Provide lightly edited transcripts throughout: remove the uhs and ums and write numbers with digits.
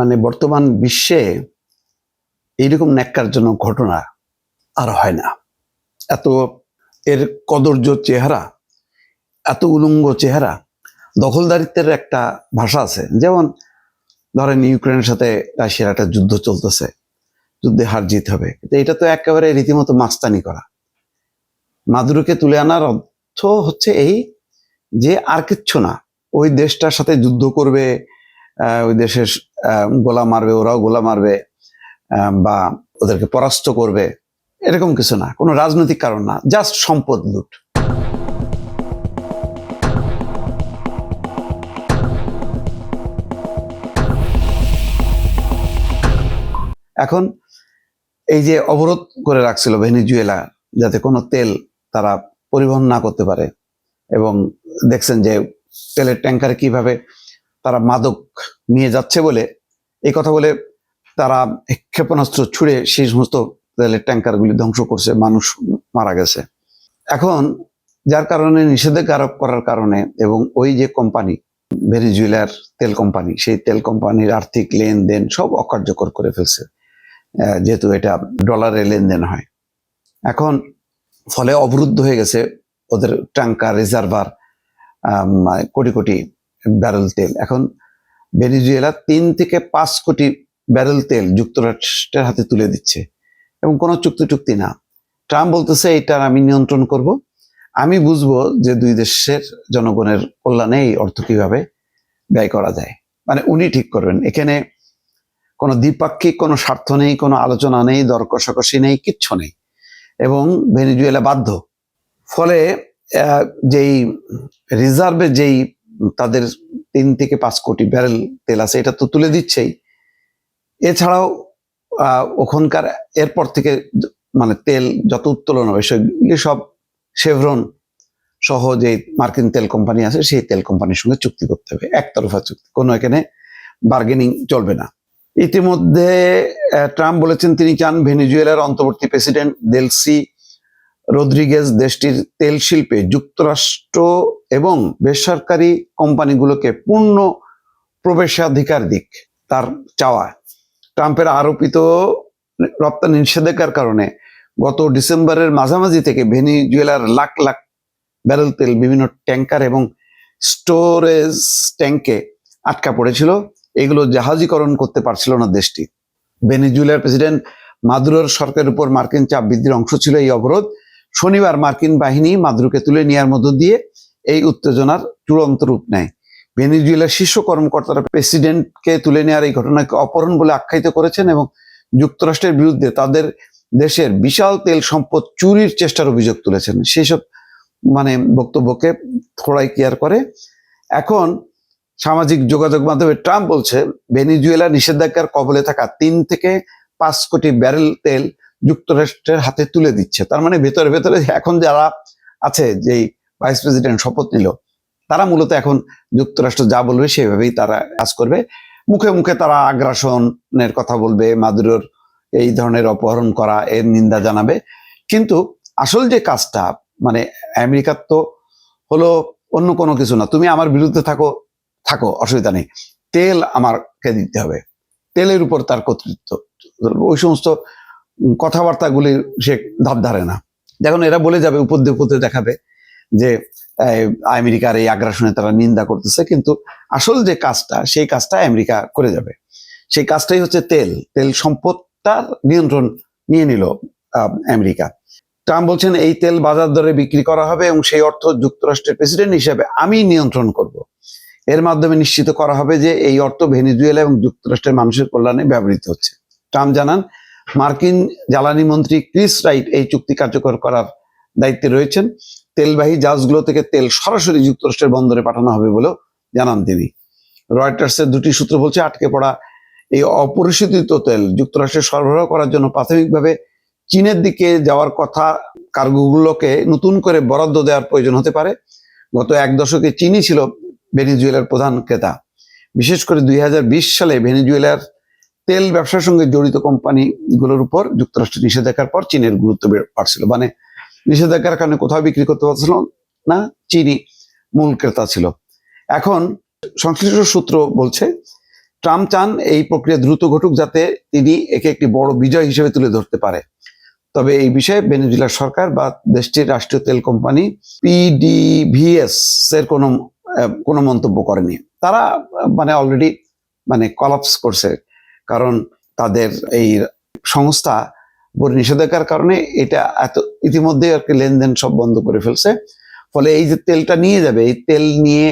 মানে বর্তমান বিশ্বে এইরকম ন্যাক্কারজনক ঘটনা আর হয় না। এত এর কদর্য চেহারা, এত উলঙ্গ চেহারা। দখলদারিত্বের একটা ভাষা আছে, যেমন ধরেন ইউক্রেনের সাথে রাশিয়ার একটা যুদ্ধ চলতেছে, যুদ্ধে হার জিত হবে, এটা তো একেবারে রীতিমতো মাস্তানি করা। মাদুরোকে তুলে আনার অর্থ হচ্ছে এই যে আর কিচ্ছু না, ওই দেশটার সাথে যুদ্ধ করবে, ওই দেশের গোলা মারবে, ওরাও গোলা মারবে, বা ওদেরকে পরাস্ত করবে, এরকম কিছু না, কোনো রাজনৈতিক কারণ না, জাস্ট সম্পদ লুট। এখন এই যে অবরোধ করে রাখছিল ভেনেজুয়েলা, যাতে কোনো তেল তারা পরিবহন না করতে পারে, এবং দেখছেন যে তেলের ট্যাঙ্কারে কিভাবে তারা মাদক নিয়ে যাচ্ছে বলে এই কথা বলে তারা ক্ষেপণাস্ত্র ছুড়ে সেই সমস্ত তেলের ট্যাঙ্কারগুলি ধ্বংস করছে, মানুষ মারা গেছে। এখন যার কারণে নিষেধাজ্ঞা আরোপ করার কারণে, এবং ওই যে কোম্পানি ভেনেজুয়েলার তেল কোম্পানি, সেই তেল কোম্পানির আর্থিক লেনদেন সব অকার্যকর করে ফেলছে, যেহেতু এটা ডলারে লেনদেন হয়। এখন ফলে অবরুদ্ধ হয়ে গেছে ওদের tanker, reservoir, crore crore barrel তেল। এখন ভেনেজুয়েলা 3 থেকে 5 কোটি ব্যারেল তেল যুক্তরাষ্ট্রের হাতে তুলে দিচ্ছে, এবং কোনো চুক্তি না। ট্রাম্প বলতেছে এটা আমি নিয়ন্ত্রণ করব, আমি বুঝবো যে দুই দেশের জনগণের কল্যাণে এই অর্থ কিভাবে ব্যয় করা যায়, মানে উনি ঠিক করবেন। এখানে কোনো দ্বিপাক্ষিক কোনো স্বার্থ নেই, কোনো আলোচনা নেই, দর কষাকষি নেই, কিচ্ছু নেই, এবং ভেনেজুয়েলা বাধ্য। ফলে যেই রিজার্ভে যেই তাদের 3 থেকে 5 কোটি ব্যারেল তেল আছে, এটা তো তুলে দিচ্ছেই। এছাড়াও ওখানকার এরপর থেকে মানে তেল যত উত্তোলন হবে সেগুলি সব শেভরন সহ যে মার্কিন তেল কোম্পানি আছে সেই তেল কোম্পানির সঙ্গে চুক্তি করতে হবে, একতরফা চুক্তি, কোনো এখানে বার্গেনিং চলবে না। ইতিমধ্যে ট্রাম্প বলেছেন তিনি চান ভেনেজুয়েলার অন্তর্বর্তী প্রেসিডেন্ট দেলসি রদ্রিগেজ দেশটির তেল শিল্পে যুক্তরাষ্ট্র এবং বেসরকারি কোম্পানিগুলোকে পূর্ণ প্রবেশাধিকার দিক। তার চাওয়া, ট্রাম্পের আরোপিত রপ্তানি নিষেধাজ্ঞার কারণে গত ডিসেম্বরের মাঝামাঝি থেকে ভেনেজুয়েলার লাখ লাখ ব্যারেল তেল বিভিন্ন ট্যাঙ্কার এবং স্টোরেজ ট্যাঙ্কে আটকা পড়েছিল, এগুলো জাহাজীকরণ করতে পারছিল না দেশটি। ভেনেজুয়েলার প্রেসিডেন্ট মাদুরোর সরকারের উপর মার্কিন চাপ বৃদ্ধির অংশ ছিল এই অবরোধ। শনিবার মার্কিন বাহিনী মাদুরোকে তুলে নেওয়ার মধ্য দিয়ে এই উত্তেজনার চূড়ান্ত রূপ নেয়। ভেনেজুয়েলার শীর্ষ কর্মকর্তারা প্রেসিডেন্টকে তুলে নেওয়ার এই ঘটনাকে অপহরণ বলে আখ্যায়িত করেছেন, এবং যুক্তরাষ্ট্রের বিরুদ্ধে তাদের দেশের বিশাল তেল সম্পদ চুরির চেষ্টার অভিযোগ তুলেছেন। সেসব মানে বক্তব্যকে থোড়াই কেয়ার করে। এখন সামাজিক যোগাযোগ মাধ্যমে ট্রাম্প বলছে ভেনেজুয়েলা নিষেধাজ্ঞার কবলে থাকা 3 থেকে 5 কোটি ব্যারেল তেল যুক্তরাষ্ট্রের হাতে তুলে দিচ্ছে। তার মানে ভেতরে ভেতরে এখন যারা আছে, যেই ভাইস প্রেসিডেন্ট শপথ নিল, তারা মূলত এখন যুক্তরাষ্ট্র যা বলবে সেভাবেই তারা কাজ করবে। মুখে মুখে তারা আগ্রাসনের কথা বলবে, মাদুরোর এই ধরনের অপহরণ করা এর নিন্দা জানাবে, কিন্তু আসল যে কাজটা, মানে আমেরিকার তো হলো অন্য কোনো কিছু না, তুমি আমার বিরুদ্ধে থাকো, অসুবিধা নেই, তেল আমাকে দিতে হবে, তেলের উপর তার কর্তৃত্ব। ওই সমস্ত কথাবার্তাগুলি সে ধার ধারে না। দেখুন, এরা বলে যাবে, উপদ্রব দেখাবে যে আমেরিকার এই আগ্রাসনে তারা নিন্দা করতেছে, কিন্তু আসল যে কাজটা, সেই কাজটা আমেরিকা করে যাবে। সেই কাজটাই হচ্ছে তেল সম্পদটার নিয়ন্ত্রণ নিয়ে নিল আমেরিকা। ট্রাম্প বলছেন এই তেল বাজার দরে বিক্রি করা হবে, এবং সেই অর্থ যুক্তরাষ্ট্রের প্রেসিডেন্ট হিসেবে আমি নিয়ন্ত্রণ করব। এর মাধ্যমে নিশ্চিত করা হবে যে এই অর্থ ভেনেজুয়েলা এবং যুক্তরাষ্ট্রের মানুষের কল্যাণে ব্যবহৃত হচ্ছে। ট্রাম্প জানান মার্কিন জ্বালানি মন্ত্রী ক্রিস রাইট এই চুক্তি কার্যকর করার দায়িত্বে রয়েছেন। তেলবাহী জাহাজগুলো থেকে তেল সরাসরি যুক্তরাষ্ট্রের বন্দরে পাঠানো হবে বলেও জানান তিনি। রয়টার্সের 2টি সূত্র বলছে আটকে পড়া এই অপরিশোধিত তেল যুক্তরাষ্ট্রে সরবরাহ করার জন্য প্রাথমিকভাবে চীনের দিকে যাওয়ার কথা কার্গোগুলোকে নতুন করে বরাদ্দ দেওয়ার প্রয়োজন হতে পারে। গত 1 দশকে চীনই ছিল ভেনেজুয়েলার প্রধান ক্রেতা। বিশেষ করে 2020 সালে ভেনেজুয়েলার তেল ব্যবসার সঙ্গে জড়িত কোম্পানিগুলোর উপর যুক্তরাষ্ট্রের নিষেধাজ্ঞার পর চীনের গুরুত্ব বাড়ছিল। মানে নিষেধাজ্ঞার কারণে কোথাও বিক্রি করতে পারছিল না, চীনই মূল ক্রেতা ছিল। এখন সংশ্লিষ্ট সূত্র বলছে ট্রাম্প চান এই প্রক্রিয়া দ্রুত ঘটুক, যাতে তিনি একে একটি বড় বিজয় হিসেবে তুলে ধরতে পারে। তবে এই বিষয়ে ভেনেজুয়েলার সরকার বা দেশটির রাষ্ট্রীয় তেল কোম্পানি পিডিভিএস এর কোনো মন্তব্য করেনি। তারা মানে অলরেডি মানে কলাপস করছে, কারণ তাদের এই সংস্থা নিষেধাজ্ঞার কারণে এটা এত ইতিমধ্যে আর কি লেনদেন সব বন্ধ করে ফেলছে। ফলে এই যে তেলটা নিয়ে যাবে, এই তেল নিয়ে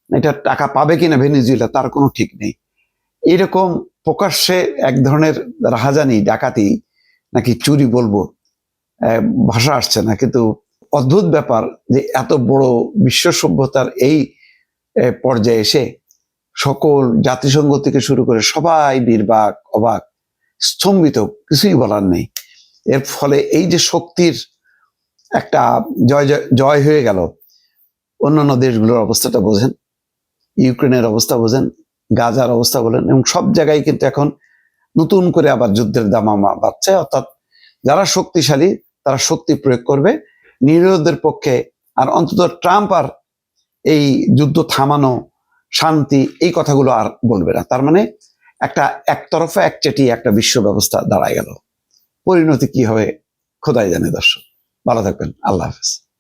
এটা টাকা পাবে কিনা ভেনেজুয়েলা তার কোনো ঠিক নেই। এরকম প্রকাশ্যে এক ধরনের রাহাজানি, ডাকাতি নাকি চুরি বলবো, ভাষা আসছে না, কিন্তু অদ্ভুত ব্যাপার যে এত বড় বিশ্ব সভ্যতার এই পর্যায়ে এসে সকল জাতিসংঘ থেকে শুরু করে সবাই নির্বাক, অবাক, স্তম্ভিত, কিছুই বলার নেই। এর ফলে এই যে শক্তির একটা জয় হয়ে গেল, অন্যান্য দেশগুলোর অবস্থাটা বোঝেন, ইউক্রেনের অবস্থা বোঝেন, গাজার অবস্থা বলেন, এবং সব জায়গায় কিন্তু এখন নতুন করে আবার যুদ্ধের দামামা বাড়ছে। অর্থাৎ যারা শক্তিশালী তারা শক্তি প্রয়োগ করবে নিরীহদের পক্ষে, আর অন্তত ট্রাম্প আর এই যুদ্ধ থামানো, শান্তি, এই কথাগুলো আর বলবে না। তার মানে একটা একতরফা একচেটি একটা বিশ্ব ব্যবস্থা দাঁড়ায় গেল। পরিণতি কি হবে খোদাই জানে। দর্শক ভালো থাকবেন, আল্লাহ হাফেজ।